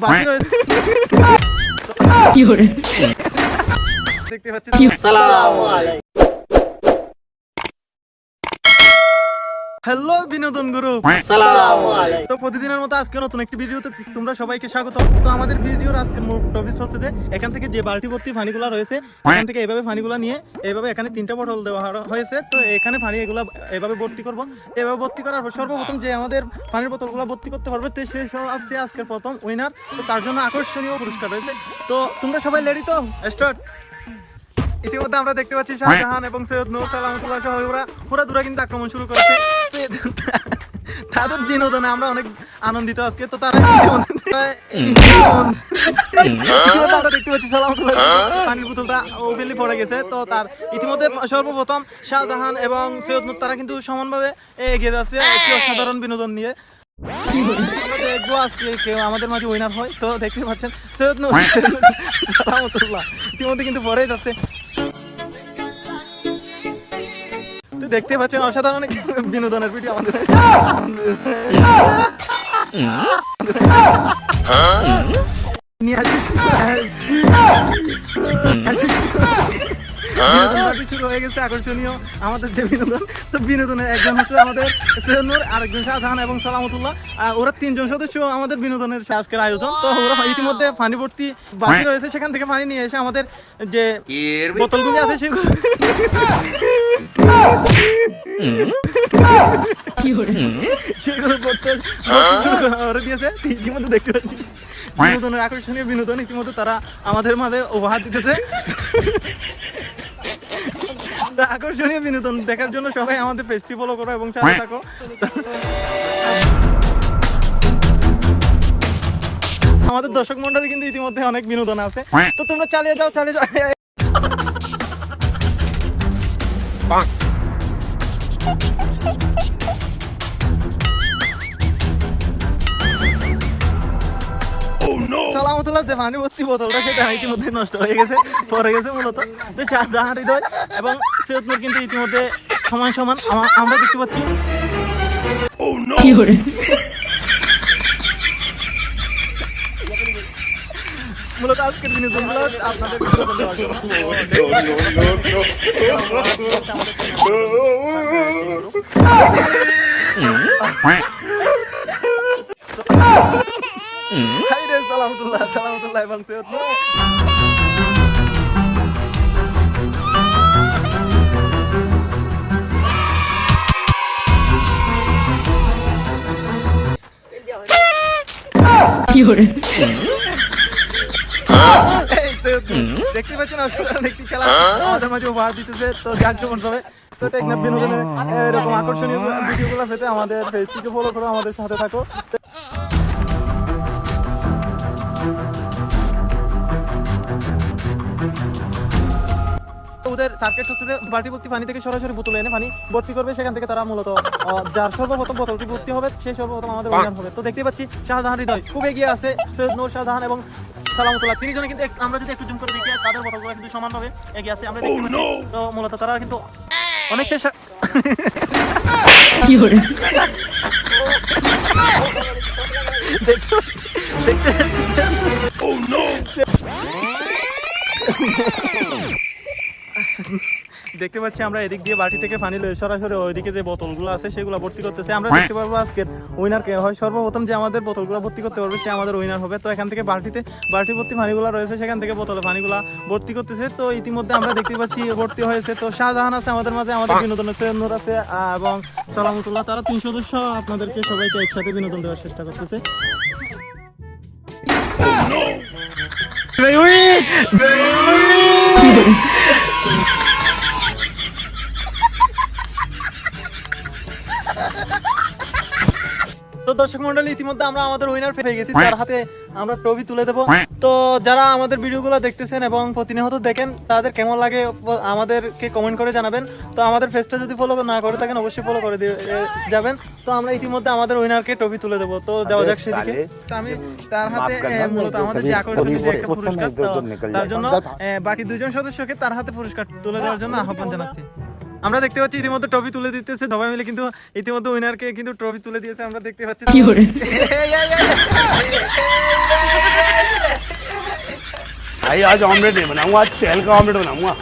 বাকি রয়েছে দেখতে পাচ্ছেন। আসসালামু আলাইকুম। হ্যালো বিনোদন গুরু, আসসালামু আলাইকুম। তো প্রতিদিনের মতো আজকে নতুন একটি ভিডিওতে তোমরা সবাইকে স্বাগত। তো আমাদের ভিডিওর আজকের মূল টপিক হচ্ছে যে এখান থেকে যে বালতি ভর্তি পানিগুলো রয়েছে এখান থেকে এইভাবে পানিগুলো নিয়ে এইভাবে এখানে 3টা বোতল দেওয়া হয়েছে। তো এখানে পানি এগুলো এইভাবে ভর্তি করব। এভাবে ভর্তি করার পর সর্বপ্রথম যে আমাদের পানির বোতলগুলো ভর্তি করতে পারবে তো সেই সবচেয়ে আজকের প্রথম উইনার। তো তার জন্য আকর্ষণীয় পুরস্কার রয়েছে। তো তোমরা সবাই রেডি তো? স্টার্ট। ইতিমধ্যে আমরা দেখতে পাচ্ছি শাহজাহান এবং সৈয়দ নূর সালামতুল্লাহ সহ পুরা দূরা কিন্তু আক্রমণ শুরু করেছে। তাদের বিনোদনে আমরা অনেক আনন্দিত আজকে। তো তারা আমরা দেখতে পাচ্ছি সালামতুল্লাহ পানির বোতলটা ওভেনলি পড়ে গেছে। তো তার ইতিমধ্যে সর্বপ্রথম শাহজাহান এবং সৈয়দ নূর তারা কিন্তু সমানভাবে এগিয়ে যাচ্ছে একটি অসাধারণ বিনোদন নিয়ে। দেখবো আজকে কেউ আমাদের মাঝে উইনার হয়। তো দেখতে পাচ্ছেন সৈয়দ নূর সালামতুল্লাহ ইতিমধ্যে কিন্তু পড়েই যাচ্ছে। দেখতে পাচ্ছেন অসাধারণ বিনোদনের ভিডিও আমাদের শুরু হয়ে গেছে আকর্ষণীয় আমাদের যে বিনোদন। তো বিনোদনের একজন হচ্ছে আমাদের সৈয়দ নূর, আরেকজন শাহজাহান এবং সালামতুল্লাহ। ওরা 3জন সদস্য আমাদের বিনোদনের আজকের আয়োজন। তো ওরা ইতিমধ্যে পানি ভর্তি বাকি রয়েছে, সেখান থেকে পানি নিয়ে এসে আমাদের যে বোতলগুলি আছে সেগুলো দিয়েছে। ইতিমধ্যে দেখতে পাচ্ছি বিনোদনের আকর্ষণীয় বিনোদন ইতিমধ্যে তারা আমাদের মাঝে উপহার দিতেছে। আকর্ষণীয় বিনোদন দেখার জন্য সবাই আমাদের পেজটি ফলো করো এবং সাথে থাকো। আমাদের দর্শক মন্ডলী কিন্তু ইতিমধ্যে অনেক বিনোদন আছে। তো তোমরা চালিয়ে যাও। সালামতুল্লাহ যে পানি ভর্তি বোতলটা সেটা ইতিমধ্যে নষ্ট হয়ে গেছে, পড়ে গেছে মূলত। তো শাহজাহান হৃদয় এবং সৈয়দ নূর কিন্তু ইতিমধ্যে সমান সমান আমরা দেখতে পাচ্ছি। মূলত আজকের বিনোদনগুলো আপনাদের সালামতুল্লাহ এবং সৈয়দ নূর। দেখতে পাচ্ছেন অসাধারণ একটি খেলা আমাদের মাঝে উপহার দিতেছে। তো জাকজমক হবে। তো টেকনাফ বিনোদনে এরকম আকর্ষণীয় ভিডিওগুলো পেতে আমাদের পেজটিকে ফলো করো, আমাদের সাথে থাকো। ওদের টার্গেট হচ্ছে যে বালতি ভর্তি পানি থেকে সরাসরি বোতলে এনে পানি ভর্তি করবে। সেখান থেকে তারা মূলত যার সর্বপ্রথম বোতলটি ভর্তি হবে সেই সর্বপ্রথম আমাদের উইনার হবে। তো দেখতে পাচ্ছি শাহজাহান হৃদয় খুব এগিয়ে আছে, সৈয়দ নূর, শাহজাহান এবং সালামতুল্লাহ 3জনে কিন্তু আমরা যদি একটু জুম করে দেখি তাদের বোতলগুলো কিন্তু সমানভাবে এগিয়ে আছে আমরা দেখতে পাচ্ছি। তো মূলত তারা কিন্তু অনেক শেষ দেখতে পাচ্ছি আমরা এদিক দিয়ে বাটি থেকে পানি লয়ে সরাসরি ওইদিকে যে বোতলগুলো আছে সেগুলো ভর্তি করতেছে। আমরা দেখতে পারবো আজকের উইনার কে হয়। সর্বপ্রথম যে আমাদের বোতলগুলো ভর্তি করতে পারবে সে আমাদের উইনার হবে। তো এখান থেকে বালতি ভর্তি পানিগুলো রয়েছে, সেখান থেকে বোতলে পানিগুলো ভর্তি করতেছে। তো ইতিমধ্যে আমরা দেখতে পাচ্ছি ভর্তি হয়েছে। তো শাহজাহান আছে আমাদের মাঝে, আমাদের বিনোদনের সৈয়দ নূর আছে এবং সালামতুল্লাহ। তারা 3 সদস্য আপনাদেরকে সবাইকে একসাথে বিনোদন দেওয়ার চেষ্টা করতেছে। তো দর্শক মন্ডলী ইতিমধ্যে আমরা আমাদের উইনার পেয়ে গেছি, তার হাতে আমরা ট্রফি তুলে দেবো। তো যারা আমাদের ভিডিওগুলো দেখতেছেন এবং প্রতিনিয়ত দেখেন তাদের কেমন লাগে আমাদেরকে কমেন্ট করে জানাবেন। তো আমাদের পেজটা যদি ফলো না করে থাকেন অবশ্যই ফলো করে যাবেন। তো আমরা ইতিমধ্যে আমাদের উইনারকে ট্রফি তুলে দেবো। তো যাওয়া যাক সেদিকে। আমি তার হাতে মূলত আমাদের যে আকর্ষণীয় একটা পুরস্কার, তার জন্য বাকি 2জন সদস্যকে তার হাতে পুরস্কার তুলে দেওয়ার জন্য আহ্বান জানাচ্ছি। আমরা দেখতে পাচ্ছি ইতিমধ্যে ট্রফি তুলে দিতেছে সবাই মিলে, কিন্তু ইতিমধ্যে উইনারকে কিন্তু ট্রফি তুলে দিয়েছে আমরা দেখতে পাচ্ছি। भाई आज ऑमलेट नहीं बनाऊंगा, आज तेल का ऑमलेट बनाऊंगा।